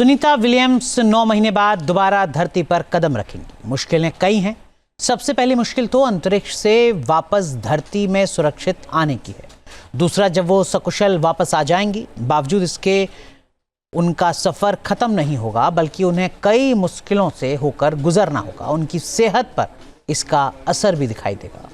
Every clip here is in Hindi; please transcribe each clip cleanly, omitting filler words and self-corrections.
सुनीता विलियम्स 9 महीने बाद दोबारा धरती पर कदम रखेंगी। मुश्किलें कई हैं। सबसे पहली मुश्किल तो अंतरिक्ष से वापस धरती में सुरक्षित आने की है। दूसरा, जब वो सकुशल वापस आ जाएंगी, बावजूद इसके उनका सफर खत्म नहीं होगा, बल्कि उन्हें कई मुश्किलों से होकर गुजरना होगा। उनकी सेहत पर इसका असर भी दिखाई देगा।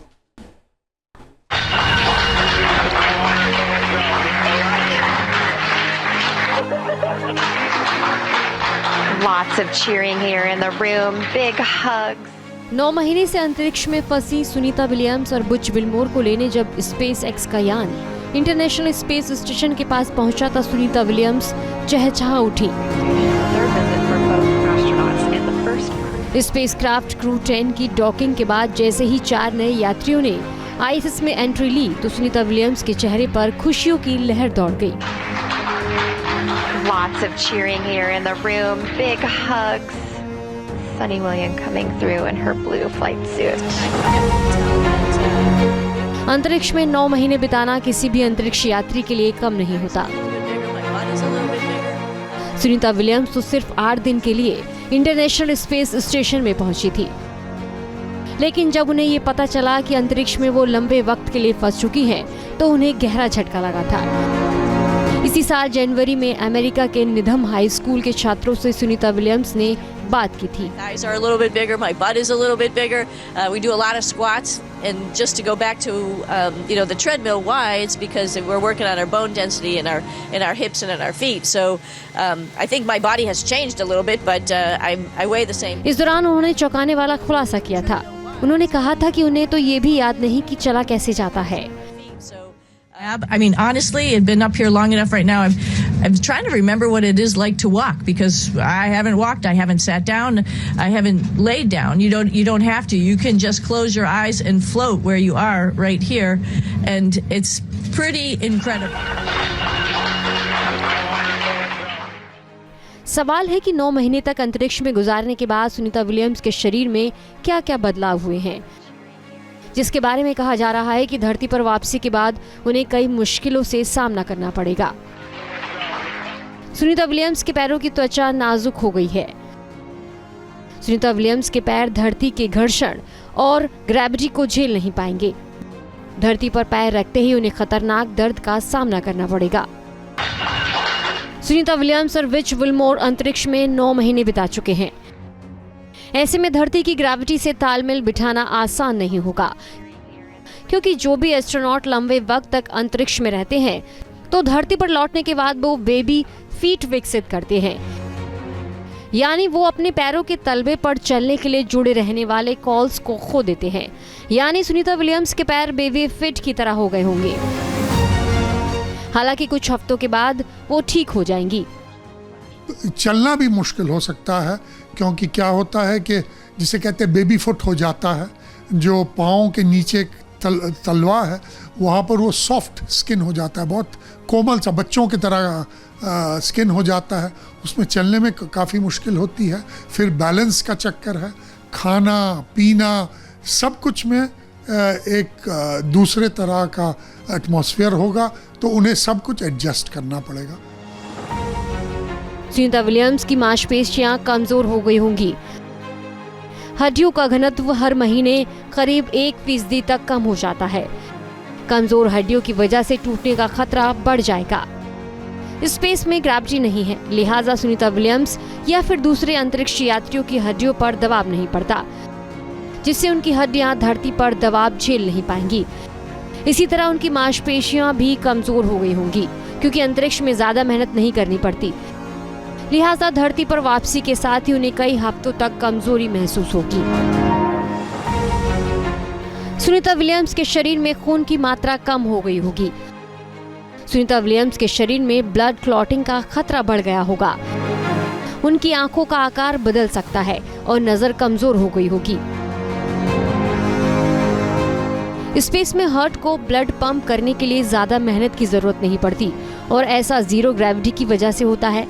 Lots of cheering here in the room, big hugs. 9 महीने से अंतरिक्ष में फंसी सुनीता विलियम्स और बुच विल्मोर को लेने जब स्पेस एक्स का यान इंटरनेशनल स्पेस स्टेशन के पास पहुंचा था, सुनीता विलियम्स चहचहा उठी। स्पेसक्राफ्ट क्रू 10 की डॉकिंग के बाद जैसे ही 4 नए यात्रियों ने आईएसएस में एंट्री ली, तो सुनीता विलियम्स के चेहरे पर खुशियों की लहर दौड़ गई। Lots of cheering here in the room, big hugs. Sunny William coming through in her blue flight suit. अंतरिक्ष में 9 महीने बिताना किसी भी अंतरिक्ष यात्री के लिए कम नहीं होता। सुनीता विलियम्स तो सिर्फ 8 दिन के लिए इंटरनेशनल स्पेस स्टेशन में पहुंची थी, लेकिन जब उन्हें ये पता चला कि अंतरिक्ष में वो लंबे वक्त के लिए फंस चुकी हैं, तो उन्हें गहरा झटका लगा था। इसी साल जनवरी में अमेरिका के निधम हाई स्कूल के छात्रों से सुनीता विलियम्स ने बात की थी। Eyes are a little bit bigger, my butt is a little bit bigger. We do a lot of squats, and just to go back to the treadmill, why? It's because we're working on our bone density in our hips and in our feet. So I think my body has changed a little bit, but I weigh the same. इस दौरान उन्होंने चौंकाने वाला खुलासा किया था। उन्होंने कहा था कि उन्हें तो ये भी याद नहीं कि चला कैसे जाता है। I mean, honestly, I've been up here long enough right now. I'm trying to remember what it is like to walk, because I haven't walked, I haven't sat down, I haven't laid down. You don't have to. You can just close your eyes and float where you are right here, and it's pretty incredible. सवाल है कि 9 महीने तक अंतरिक्ष में गुजारने के बाद सुनीता विलियम्स के शरीर में क्या-क्या बदलाव हुए हैं, जिसके बारे में कहा जा रहा है कि धरती पर वापसी के बाद उन्हें कई मुश्किलों से सामना करना पड़ेगा। सुनीता विलियम्स के पैरों की त्वचा नाजुक हो गई है। सुनीता विलियम्स के पैर धरती के घर्षण और ग्रेविटी को झेल नहीं पाएंगे। धरती पर पैर रखते ही उन्हें खतरनाक दर्द का सामना करना पड़ेगा। सुनीता विलियम्स और बुच विल्मोर अंतरिक्ष में 9 महीने बिता चुके हैं। ऐसे में धरती की ग्रेविटी से तालमेल बिठाना आसान नहीं होगा, क्योंकि जो भी एस्ट्रोनॉट लंबे वक्त तक अंतरिक्ष में रहते हैं, तो धरती पर लौटने के बाद वो बेबी फीट विकसित करते हैं, यानी वो अपने पैरों के तलबे पर चलने के लिए जुड़े रहने वाले कॉल्स को खो देते हैं। यानी सुनीता विलियम्स के पैर बेबी फिट की तरह हो गए होंगे। हालांकि कुछ हफ्तों के बाद वो ठीक हो जाएंगी। चलना भी मुश्किल हो सकता है, क्योंकि क्या होता है कि जिसे कहते हैं बेबी फुट हो जाता है, जो पाँव के नीचे तलवा है वहाँ पर वो सॉफ्ट स्किन हो जाता है, बहुत कोमल सा बच्चों की तरह स्किन हो जाता है। उसमें चलने में काफ़ी मुश्किल होती है। फिर बैलेंस का चक्कर है, खाना पीना सब कुछ में एक दूसरे तरह का एटमॉस्फेयर होगा, तो उन्हें सब कुछ एडजस्ट करना पड़ेगा। सुनीता विलियम्स की मांसपेशियां कमजोर हो गई होंगी। हड्डियों का घनत्व हर महीने करीब 1% तक कम हो जाता है। कमजोर हड्डियों की वजह से टूटने का खतरा बढ़ जाएगा। स्पेस में ग्रेविटी नहीं है, लिहाजा सुनीता विलियम्स या फिर दूसरे अंतरिक्ष यात्रियों की हड्डियों पर दबाव नहीं पड़ता, जिससे उनकी हड्डियां धरती पर दबाव झेल नहीं पाएंगी। इसी तरह उनकी मांसपेशियां भी कमजोर हो गई होंगी, क्योंकि अंतरिक्ष में ज्यादा मेहनत नहीं करनी पड़ती। लिहाजा धरती पर वापसी के साथ ही उन्हें कई हफ्तों तक कमजोरी महसूस होगी। सुनीता विलियम्स के शरीर में खून की मात्रा कम हो गई होगी। सुनीता विलियम्स के शरीर में ब्लड क्लॉटिंग का खतरा बढ़ गया होगा। उनकी आंखों का आकार बदल सकता है और नजर कमजोर हो गई होगी। स्पेस में हार्ट को ब्लड पंप करने के लिए ज्यादा मेहनत की जरूरत नहीं पड़ती, और ऐसा जीरो ग्रेविटी की वजह से होता है।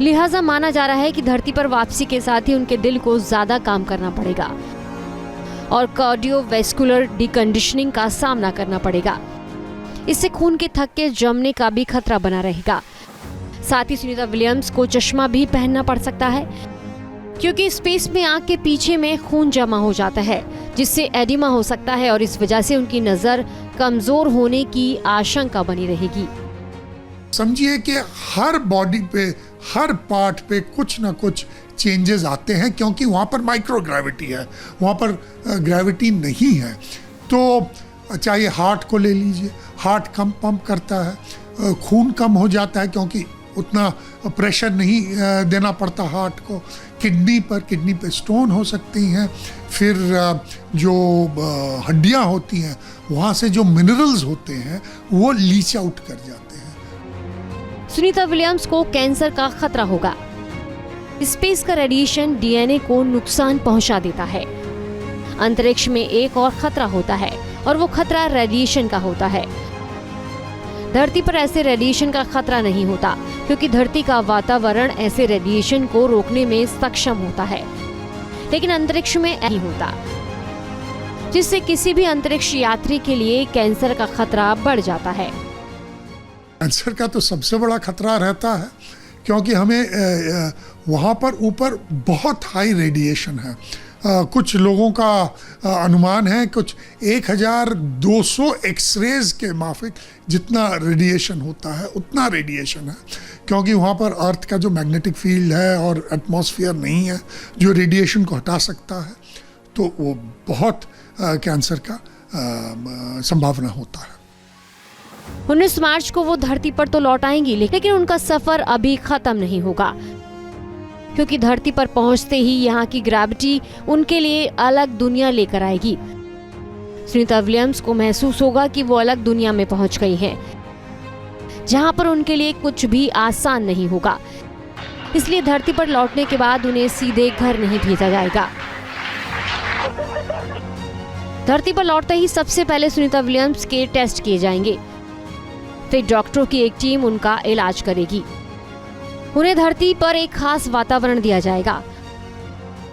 लिहाजा माना जा रहा है कि धरती पर वापसी के साथ ही उनके दिल को ज्यादा काम करना पड़ेगा और कार्डियोवैस्कुलर डिकंडीशनिंग का सामना करना पड़ेगा। इससे खून के थक्के जमने का भी खतरा बना रहेगा। साथ ही सुनीता विलियम्स को चश्मा भी पहनना पड़ सकता है, क्योंकि स्पेस में आंख के पीछे में खून जमा हो जाता है, जिससे एडिमा हो सकता है और इस वजह से उनकी नजर कमजोर होने की आशंका बनी रहेगी। समझिए कि हर बॉडी पे, हर पार्ट पे कुछ ना कुछ चेंजेस आते हैं, क्योंकि वहाँ पर माइक्रोग्रेविटी है, वहाँ पर ग्रेविटी नहीं है। तो चाहे हार्ट को ले लीजिए, हार्ट कम पंप करता है, खून कम हो जाता है क्योंकि उतना प्रेशर नहीं देना पड़ता हार्ट को। किडनी पे स्टोन हो सकती हैं। फिर जो हड्डियाँ होती हैं, वहाँ से जो मिनरल्स होते हैं वो लीच आउट कर जाते हैं। सुनीता विलियम्स को कैंसर का खतरा होगा। स्पेस का रेडिएशन डीएनए को नुकसान पहुंचा देता है। अंतरिक्ष में एक और खतरा होता है और वो खतरा रेडिएशन का होता है। धरती पर ऐसे रेडिएशन का खतरा नहीं होता, क्योंकि धरती का वातावरण ऐसे रेडिएशन को रोकने में सक्षम होता है, लेकिन अंतरिक्ष में नहीं होता, जिससे किसी भी अंतरिक्ष यात्री के लिए कैंसर का खतरा बढ़ जाता है। कैंसर का तो सबसे बड़ा खतरा रहता है, क्योंकि हमें वहाँ पर ऊपर बहुत हाई रेडिएशन है। कुछ लोगों का अनुमान है कुछ 1200 एक्सरेज के माफिक जितना रेडिएशन होता है, उतना रेडिएशन है, क्योंकि वहाँ पर अर्थ का जो मैग्नेटिक फील्ड है और एटमॉस्फेयर नहीं है जो रेडिएशन को हटा सकता है, तो वो बहुत कैंसर का संभावना होता है। 19 मार्च को वो धरती पर तो लौट आएंगी, लेकिन उनका सफर अभी खत्म नहीं होगा, क्योंकि धरती पर पहुंचते ही यहाँ की ग्रेविटी उनके लिए अलग दुनिया लेकर आएगी। सुनीता विलियम्स को महसूस होगा कि वो अलग दुनिया में पहुंच गई हैं, जहां पर उनके लिए कुछ भी आसान नहीं होगा। इसलिए धरती पर लौटने के बाद उन्हें सीधे घर नहीं भेजा जाएगा। धरती पर लौटते ही सबसे पहले सुनीता विलियम्स के टेस्ट किए जाएंगे। फिर डॉक्टरों की एक टीम उनका इलाज करेगी। उन्हें धरती पर एक खास वातावरण दिया जाएगा।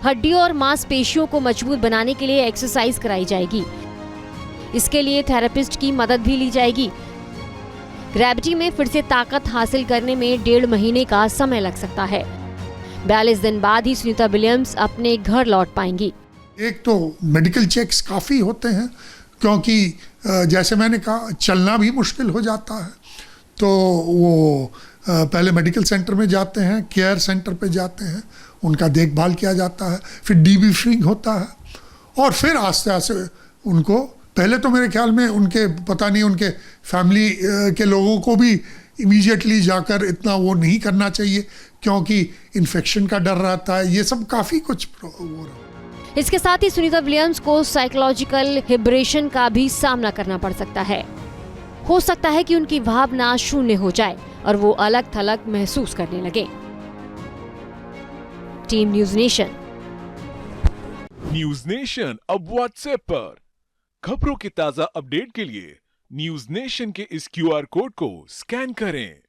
हड्डियों और मांसपेशियों को मजबूत बनाने के लिए एक्सरसाइज कराई जाएगी। इसके लिए थेरेपिस्ट की मदद भी ली जाएगी। ग्रेविटी में फिर से ताकत हासिल करने में 1.5 महीने का समय लग सकता है। 42 दिन बाद ही सुनीता विलियम्स अपने घर लौट पाएंगी। एक तो मेडिकल चेक्स काफ़ी होते हैं, क्योंकि जैसे मैंने कहा चलना भी मुश्किल हो जाता है, तो वो पहले मेडिकल सेंटर में जाते हैं, केयर सेंटर पे जाते हैं, उनका देखभाल किया जाता है, फिर डीब्रीफिंग होता है, और फिर आस्ते आस्ते उनको, पहले तो मेरे ख्याल में उनके पता नहीं उनके फैमिली के लोगों को भी इमीडिएटली जाकर इतना वो नहीं करना चाहिए, क्योंकि इन्फेक्शन का डर रहता है। ये सब काफ़ी कुछ वो रहा। इसके साथ ही सुनीता विलियम्स को साइकोलॉजिकल हिब्रेशन का भी सामना करना पड़ सकता है। हो सकता है कि उनकी भावना शून्य हो जाए और वो अलग थलग महसूस करने लगे। Team news nation. News nation अब व्हाट्सएप पर खबरों के ताजा अपडेट के लिए न्यूज़ नेशन के इस QR कोड को स्कैन करें।